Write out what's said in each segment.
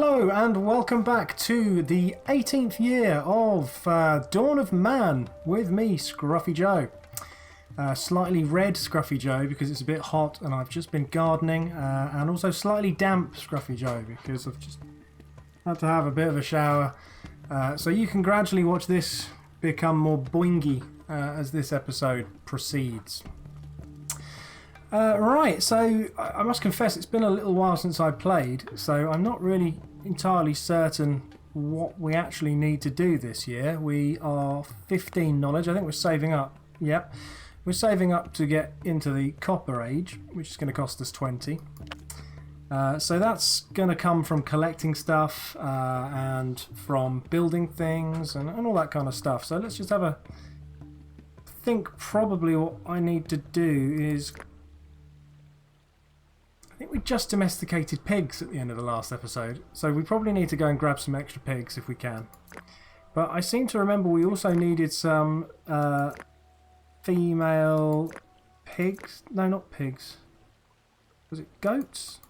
Hello and welcome back to the 18th year of Dawn of Man with me, Scruffy Joe. Slightly red Scruffy Joe because it's a bit hot and I've just been gardening, and also slightly damp Scruffy Joe because I've just had to have a bit of a shower. So you can gradually watch this become more boingy as this episode proceeds. Right, so I must confess it's been a little while since I played, so I'm not really entirely certain what we actually need to do this year. We are 15 knowledge, I think we're saving up, yep. We're saving up to get into the Copper Age, which is going to cost us 20. So that's going to come from collecting stuff and from building things and all that kind of stuff. So let's just have a think. Probably what I need to do is... I think we just domesticated pigs at the end of the last episode, so we probably need to go and grab some extra pigs if we can. But I seem to remember we also needed some female pigs. No, not pigs. Was it goats?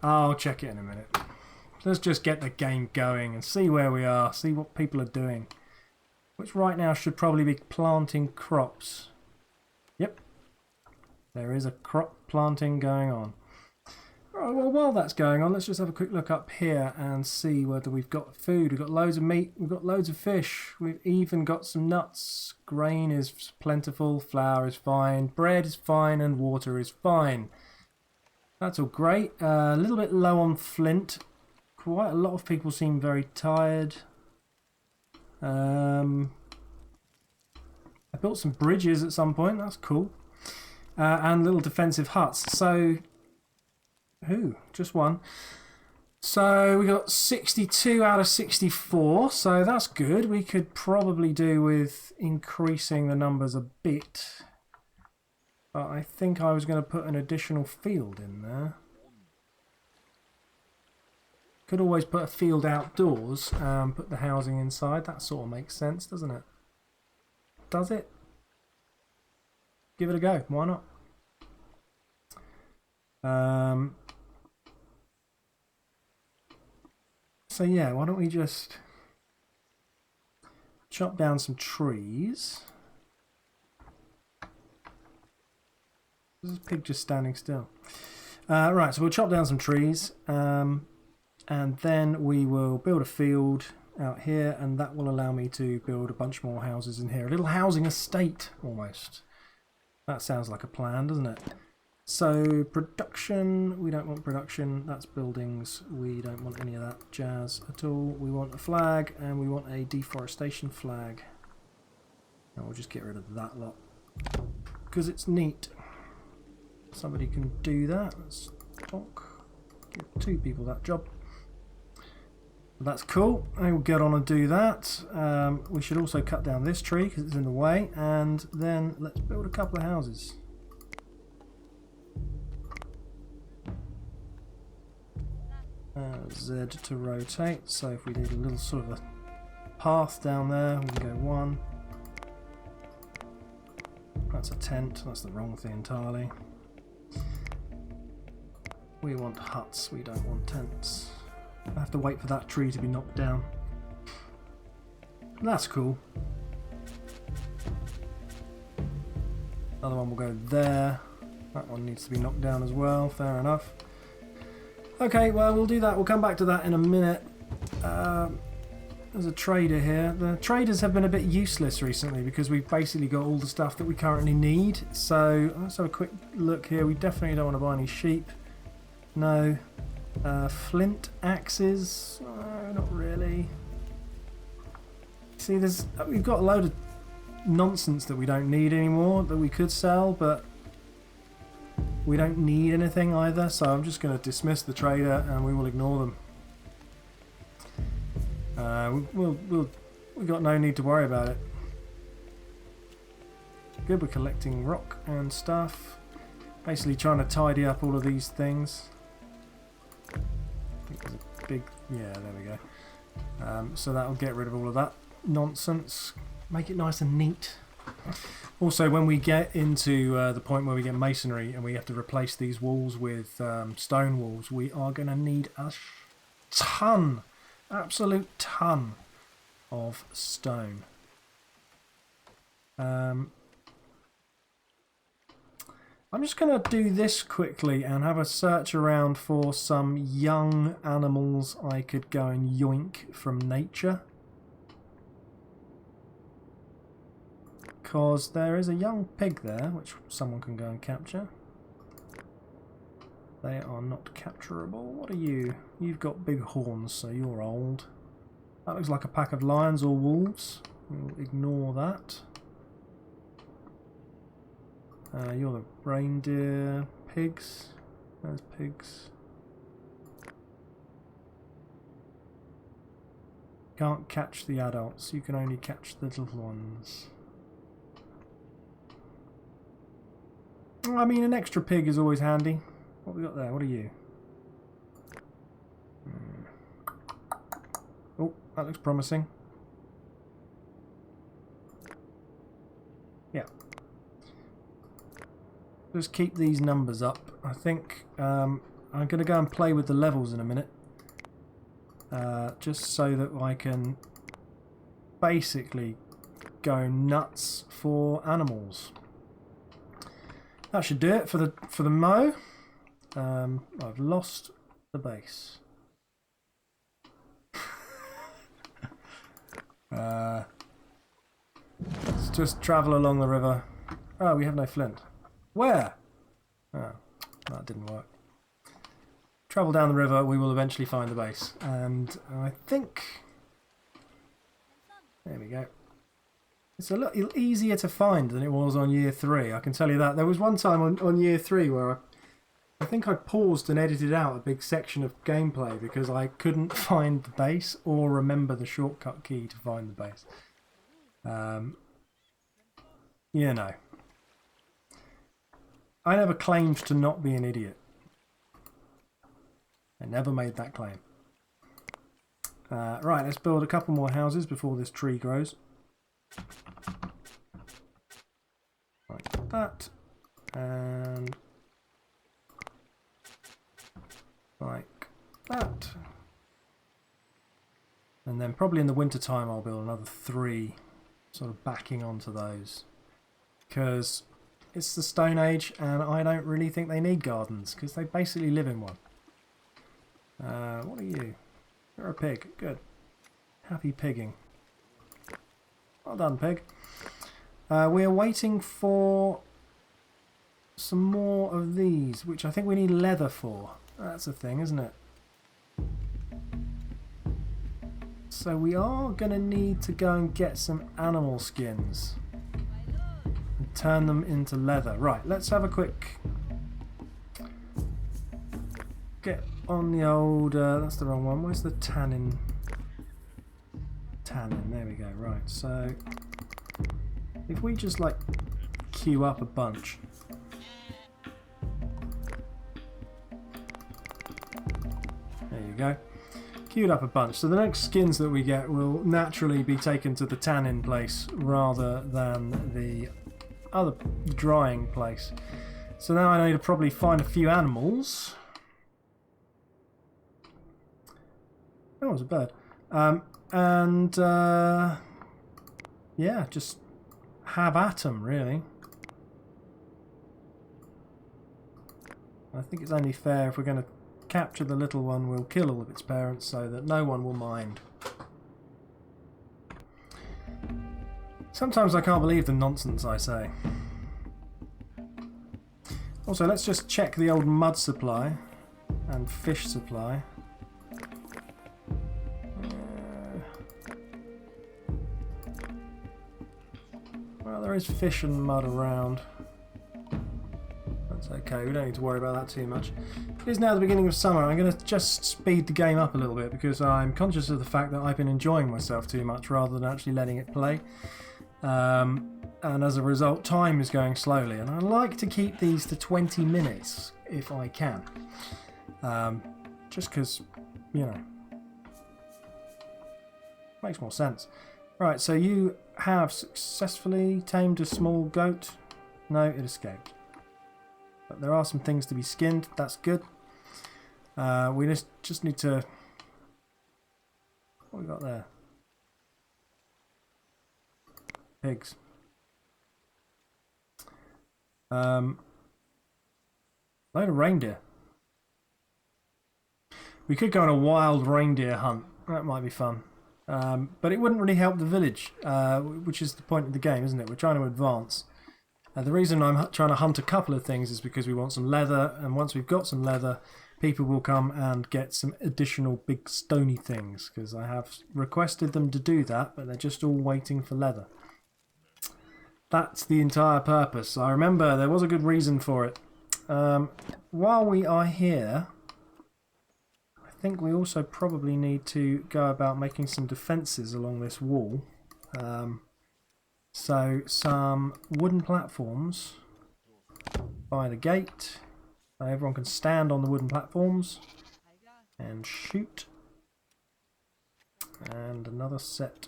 I'll check it in a minute. Let's just get the game going and see where we are, see what people are doing. Which right now should probably be planting crops. Yep. There is a crop planting going on. Right, well, while that's going on, let's just have a quick look up here and see whether we've got food. We've got loads of meat, we've got loads of fish, we've even got some nuts. Grain is plentiful, flour is fine, bread is fine, and water is fine. That's all great. A little bit low on flint. Quite a lot of people seem very tired. I built some bridges at some point, that's cool. And little defensive huts. So... just one. So we got 62 out of 64, so that's good. We could probably do with increasing the numbers a bit. But I think I was going to put an additional field in there. Could always put a field outdoors and put the housing inside. That sort of makes sense, doesn't it? Does it? Give it a go. Why not? So yeah, why don't we just chop down some trees. This pig just standing still. Right, so we'll chop down some trees, and then we will build a field out here, and that will allow me to build a bunch more houses in here. A little housing estate, almost. That sounds like a plan, doesn't it? So, production, we don't want production, that's buildings, we don't want any of that jazz at all. We want a flag, and we want a deforestation flag. And we'll just get rid of that lot, because it's neat. Somebody can do that. Let's talk. Give 2 people that job. That's cool. I will get on and do that. We should also cut down this tree because it's in the way, and then let's build a couple of houses. Z to rotate. So if we did a little sort of a path down there, we can go 1. That's a tent. That's the wrong thing entirely. We want huts, we don't want tents. I have to wait for that tree to be knocked down. That's cool. Another one will go there. That one needs to be knocked down as well, fair enough. Okay, well we'll do that, we'll come back to that in a minute. There's a trader here. The traders have been a bit useless recently because we've basically got all the stuff that we currently need. So let's have a quick look here. We definitely don't want to buy any sheep. No. Flint axes? Not really. See, we've got a load of nonsense that we don't need anymore that we could sell, but we don't need anything either, so I'm just going to dismiss the trader and we will ignore them. We've got no need to worry about it. Good, we're collecting rock and stuff. Basically trying to tidy up all of these things. I think there's a big... yeah, there we go. So that'll get rid of all of that nonsense. Make it nice and neat. Also, when we get into the point where we get masonry and we have to replace these walls with stone walls, we are going to need a ton, absolute ton of stone. I'm just going to do this quickly and have a search around for some young animals I could go and yoink from nature. Because there is a young pig there, which someone can go and capture. They are not capturable. What are you? You've got big horns, so you're old. That looks like a pack of lions or wolves. We'll ignore that. You're the reindeer. Pigs. There's pigs. Can't catch the adults. You can only catch the little ones. I mean, an extra pig is always handy. What have we got there? What are you? Oh, that looks promising. Yeah. Just keep these numbers up. I think I'm going to go and play with the levels in a minute. Just so that I can basically go nuts for animals. That should do it for the mow. I've lost the base. Let's just travel along the river. Oh, we have no flint. Where? Oh, that didn't work. Travel down the river, we will eventually find the base. And I think... There we go. It's a little easier to find than it was on year 3, I can tell you that. There was one time on year 3 where I think I paused and edited out a big section of gameplay because I couldn't find the base or remember the shortcut key to find the base. You know. I never claimed to not be an idiot. I never made that claim. Right, let's build a couple more houses before this tree grows. Like that. And like that. And then probably in the winter time I'll build another 3 sort of backing onto those. Because it's the Stone Age and I don't really think they need gardens because they basically live in one. What are you? You're a pig. Good. Happy pigging. Well done, pig. We are waiting for some more of these, which I think we need leather for. That's a thing, isn't it? So we are going to need to go and get some animal skins and turn them into leather. Right, let's have a quick... Get on the old... that's the wrong one. Where's the tannin? Tannin, there we go. Right, so... If we just, like, queue up a bunch... There you go. Queued up a bunch. So the next skins that we get will naturally be taken to the tannin place rather than the other drying place. So now I need to probably find a few animals. Oh, it's a bird. Yeah, just have at them, really. I think it's only fair if we're going to capture the little one, we'll kill all of its parents so that no one will mind. Sometimes I can't believe the nonsense I say. Also, let's just check the old mud supply and fish supply. Well, there is fish and mud around. That's okay, we don't need to worry about that too much. It is now the beginning of summer. I'm going to just speed the game up a little bit because I'm conscious of the fact that I've been enjoying myself too much rather than actually letting it play. And as a result, time is going slowly. And I like to keep these to 20 minutes if I can. Just because, you know, makes more sense. Right, so you have successfully tamed a small goat. No, it escaped. But there are some things to be skinned. That's good. We just need to What we got there? Pigs. Load of reindeer. We could go on a wild reindeer hunt. That might be fun. But it wouldn't really help the village, which is the point of the game, isn't it? We're trying to advance. The reason I'm trying to hunt a couple of things is because we want some leather, and once we've got some leather, people will come and get some additional big stony things, because I have requested them to do that, but they're just all waiting for leather. That's the entire purpose. I remember there was a good reason for it. While we are here, I think we also probably need to go about making some defences along this wall. So some wooden platforms by the gate. So everyone can stand on the wooden platforms and shoot. And another set.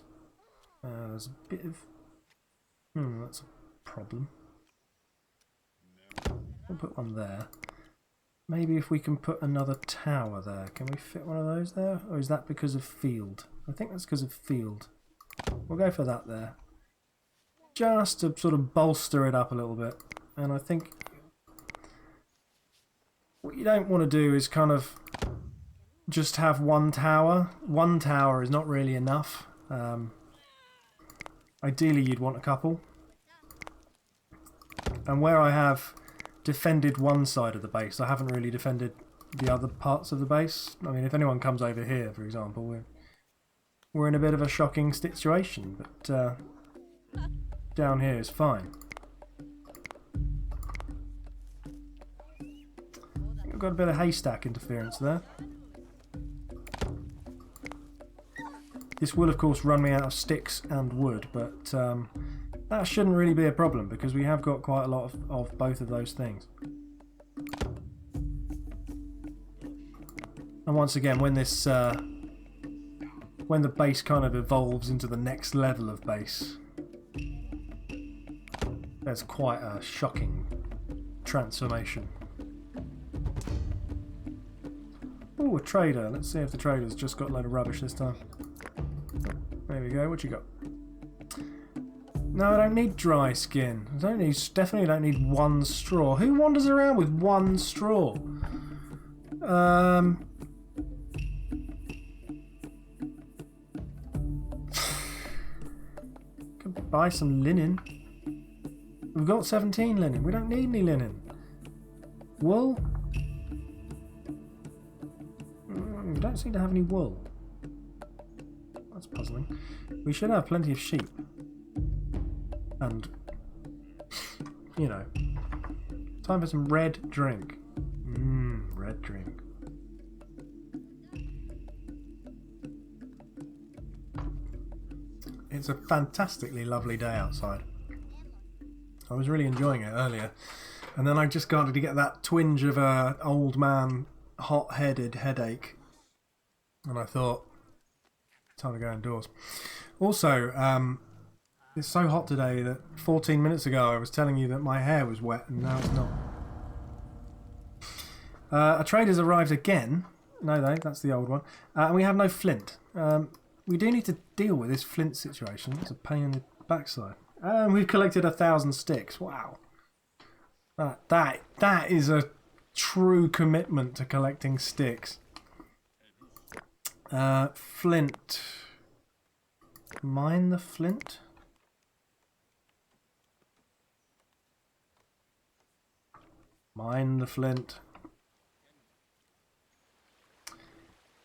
There's a bit of... that's a problem. We'll put one there. Maybe if we can put another tower there. Can we fit one of those there? Or is that because of field? I think that's because of field. We'll go for that there. Just to sort of bolster it up a little bit. And I think what you don't want to do is kind of just have one tower. One tower is not really enough. Ideally you'd want a couple. And where I have defended one side of the base, I haven't really defended the other parts of the base. I mean, if anyone comes over here, for example, we're in a bit of a shocking situation, but down here is fine. I've got a bit of haystack interference there. This will of course run me out of sticks and wood, but that shouldn't really be a problem because we have got quite a lot of both of those things. And once again, when this when the base kind of evolves into the next level of base, there's quite a shocking transformation. Oh, a trader. Let's see if the trader's just got a load of rubbish this time. There we go. What you got? No, I don't need dry skin. I don't need. Definitely don't need one straw. Who wanders around with one straw? Could buy some linen. We've got 17 linen. We don't need any linen. Wool? We don't seem to have any wool. That's puzzling. We should have plenty of sheep. And, you know, time for some red drink. Red drink. It's a fantastically lovely day outside. I was really enjoying it earlier, and then I just started to get that twinge of a old man hot-headed headache, and I thought, time to go indoors. Also, it's so hot today that 14 minutes ago I was telling you that my hair was wet, and now it's not. A trader's arrived again. No, that's the old one. And we have no flint. We do need to deal with this flint situation. It's a pain in the backside. We've collected 1,000 sticks. Wow. That is a true commitment to collecting sticks. Flint. Mine the flint? Mine the flint.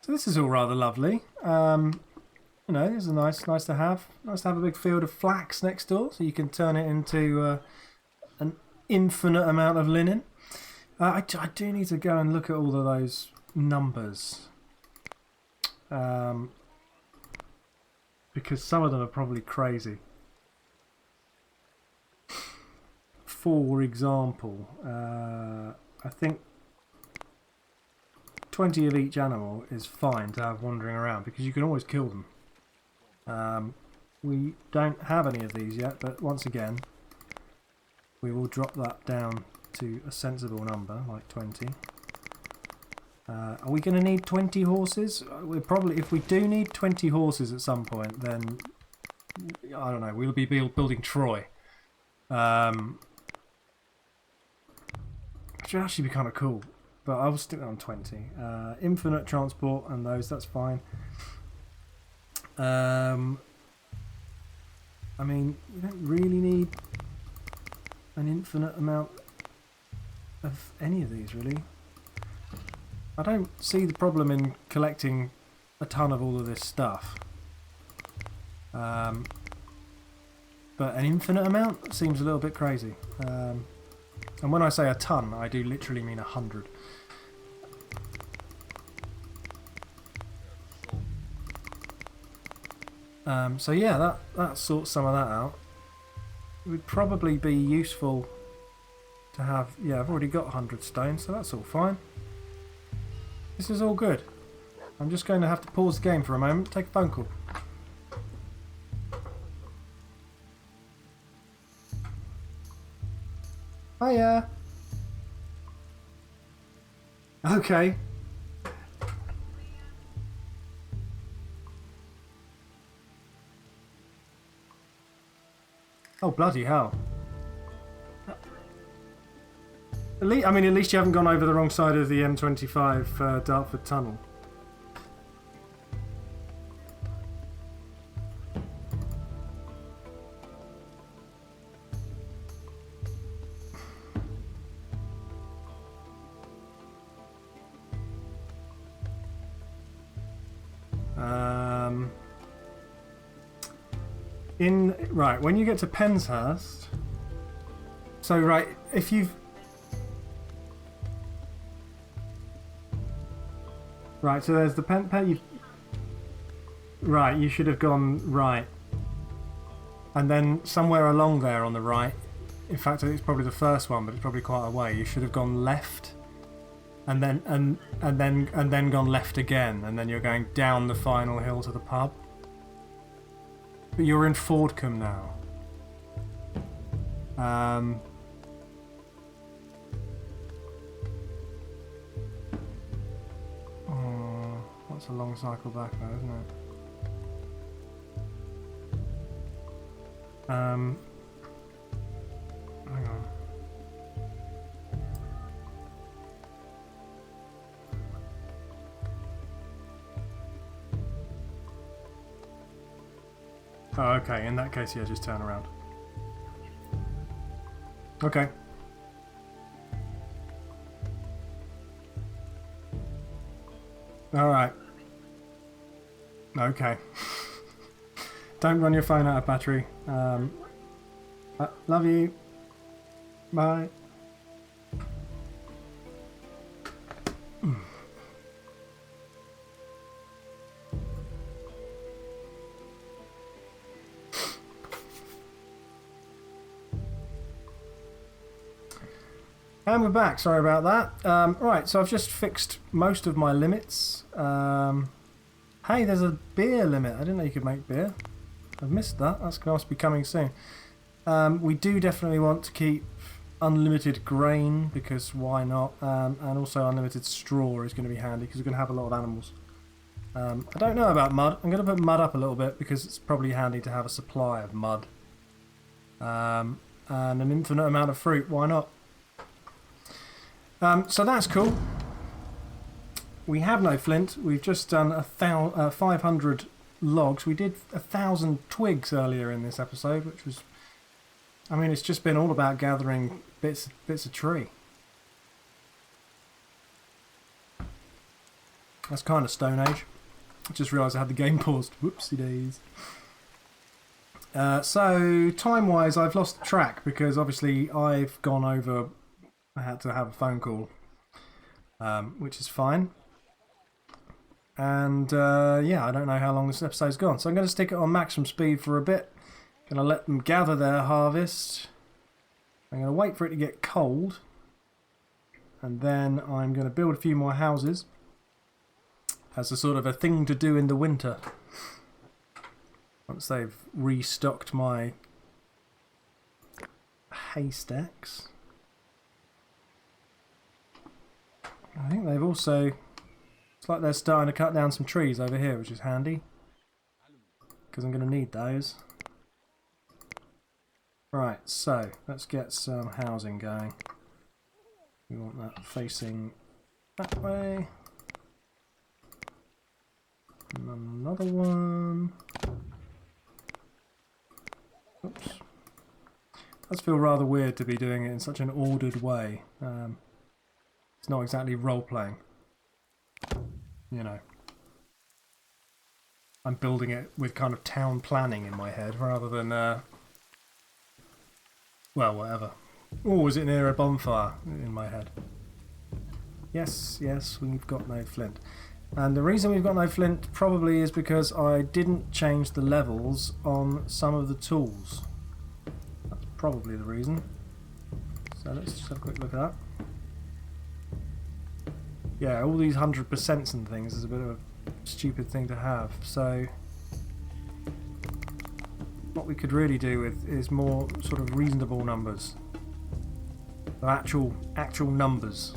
So this is all rather lovely. You know, this is nice to have. Nice to have a big field of flax next door, so you can turn it into an infinite amount of linen. I do need to go and look at all of those numbers, because some of them are probably crazy. For example, I think 20 of each animal is fine to have wandering around because you can always kill them. We don't have any of these yet, but once again we will drop that down to a sensible number like 20. Are we going to need 20 horses? We're probably, if we do need 20 horses at some point, then I don't know. We'll be building Troy, which would actually be kind of cool. But I'll stick that on 20. Infinite transport and those. That's fine. I mean, you don't really need an infinite amount of any of these, really. I don't see the problem in collecting a ton of all of this stuff. But an infinite amount seems a little bit crazy. And when I say a ton, I do literally mean 100. So yeah, that sorts some of that out. It would probably be useful to have... Yeah, I've already got 100 stone, so that's all fine. This is all good. I'm just going to have to pause the game for a moment, take a phone call. Hiya. Okay. Oh, bloody hell. At least you haven't gone over the wrong side of the M25 Dartford Tunnel. Right, when you get to Penshurst, so right, if you've... Right, so there's the right, you should have gone right. And then somewhere along there on the right, in fact it's probably the first one, but it's probably quite a way, you should have gone left. And then gone left again, and then you're going down the final hill to the pub. But you're in Fordcombe now. Oh, that's a long cycle back though, isn't it? Hang on. Oh, okay. In that case, yeah, just turn around. Okay. Alright. Okay. Don't run your phone out of battery. Love you. Bye. And we're back, sorry about that. Right, so I've just fixed most of my limits. Hey, there's a beer limit. I didn't know you could make beer. I've missed that. That's going to be coming soon. We do definitely want to keep unlimited grain, because why not? And also unlimited straw is going to be handy, because we're going to have a lot of animals. I don't know about mud. I'm going to put mud up a little bit, because it's probably handy to have a supply of mud. And an infinite amount of fruit, why not? So that's cool. We have no flint. We've just done 500 logs. We did 1,000 twigs earlier in this episode, which was... I mean, it's just been all about gathering bits of tree. That's kind of Stone Age. I just realised I had the game paused. Whoopsie days. So, time-wise, I've lost track, because obviously I've gone over... I had to have a phone call, which is fine. And yeah, I don't know how long this episode's gone, so I'm going to stick it on maximum speed for a bit. Going to let them gather their harvest. I'm going to wait for it to get cold, and then I'm going to build a few more houses as a sort of a thing to do in the winter. Once they've restocked my haystacks. I think they've also Looks like they're starting to cut down some trees over here, which is handy. Because I'm going to need those. Right, so let's get some housing going. We want that facing that way. And another one. Oops. Does feel rather weird to be doing it in such an ordered way. It's not exactly role-playing. You know. I'm building it with kind of town planning in my head rather than, well, whatever. Oh, is it near a bonfire in my head? Yes, yes, we've got no flint. And the reason we've got no flint probably is because I didn't change the levels on some of the tools. That's probably the reason. So let's just have a quick look at that. Yeah, all these 100% and things is a bit of a stupid thing to have. So what we could really do with is more sort of reasonable numbers. Actual numbers.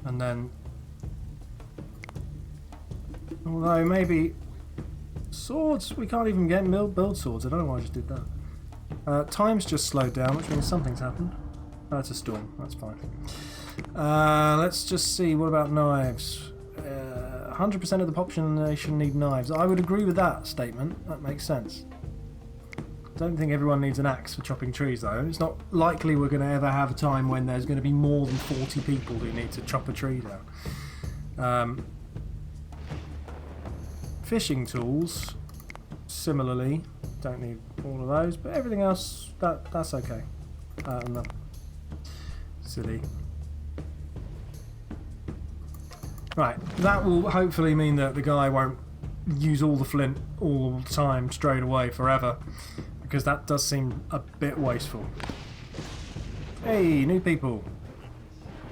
And then, although maybe swords, we can't even build swords. I don't know why I just did that. Time's just slowed down, which means something's happened. Oh, it's a storm. That's fine. Let's just see. What about knives? 100% of the population need knives. I would agree with that statement. That makes sense. I don't think everyone needs an axe for chopping trees, though. It's not likely we're going to ever have a time when there's going to be more than 40 people who need to chop a tree down. Fishing tools, similarly, don't need all of those, but everything else, that's okay. No. Silly. Right, that will hopefully mean that the guy won't use all the flint all the time straight away forever, because that does seem a bit wasteful. Hey, new people.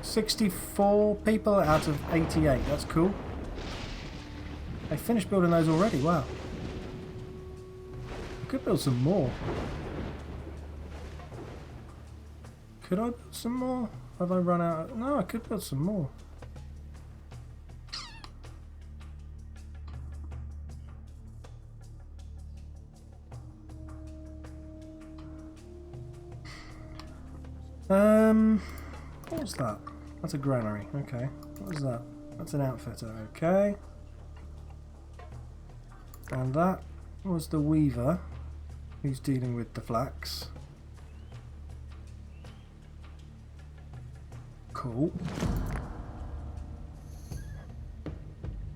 64 people out of 88, that's cool. They finished building those already, wow. I could build some more. Could I build some more? Have I run out? No, I could build some more. What's that? That's a granary, okay. What is that? That's an outfitter, okay. And that was the weaver who's dealing with the flax. Cool.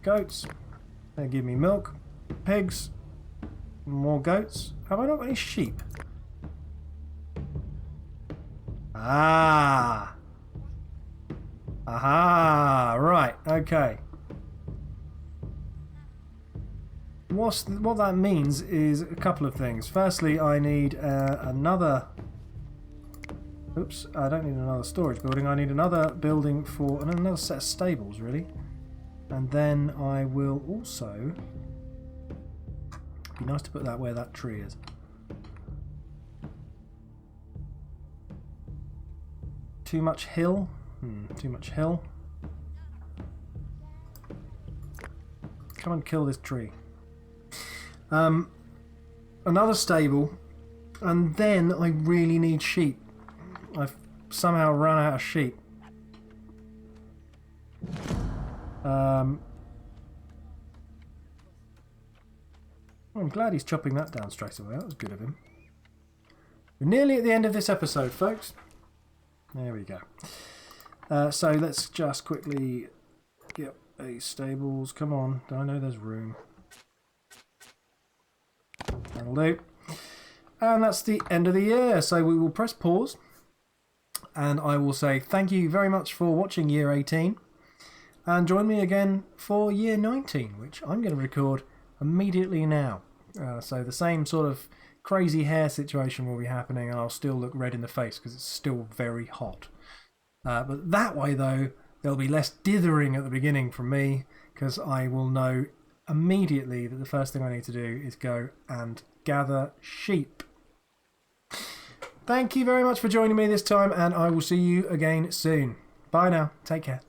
Goats. They give me milk. Pigs. More goats. Have I not got any sheep? Ah. Aha. Right. Okay. What that means is a couple of things. Firstly, I need another... Oops, I don't need another storage building. I need another building for another set of stables, really. And then I will also... Be nice to put that where that tree is. Too much hill? Too much hill. Come and kill this tree. Another stable, and then I really need sheep. I've somehow run out of sheep. I'm glad he's chopping that down straight away. That was good of him. We're nearly at the end of this episode, folks. There we go. So let's just quickly get a stables. Come on, I know there's room. That'll do. And that's the end of the year. So we will press pause. And I will say thank you very much for watching year 18. And join me again for year 19, which I'm going to record immediately now. So the same sort of crazy hair situation will be happening, and I'll still look red in the face because it's still very hot. But that way, though, there'll be less dithering at the beginning from me, because I will know immediately that the first thing I need to do is go and gather sheep. Thank you very much for joining me this time, and I will see you again soon. Bye now. Take care.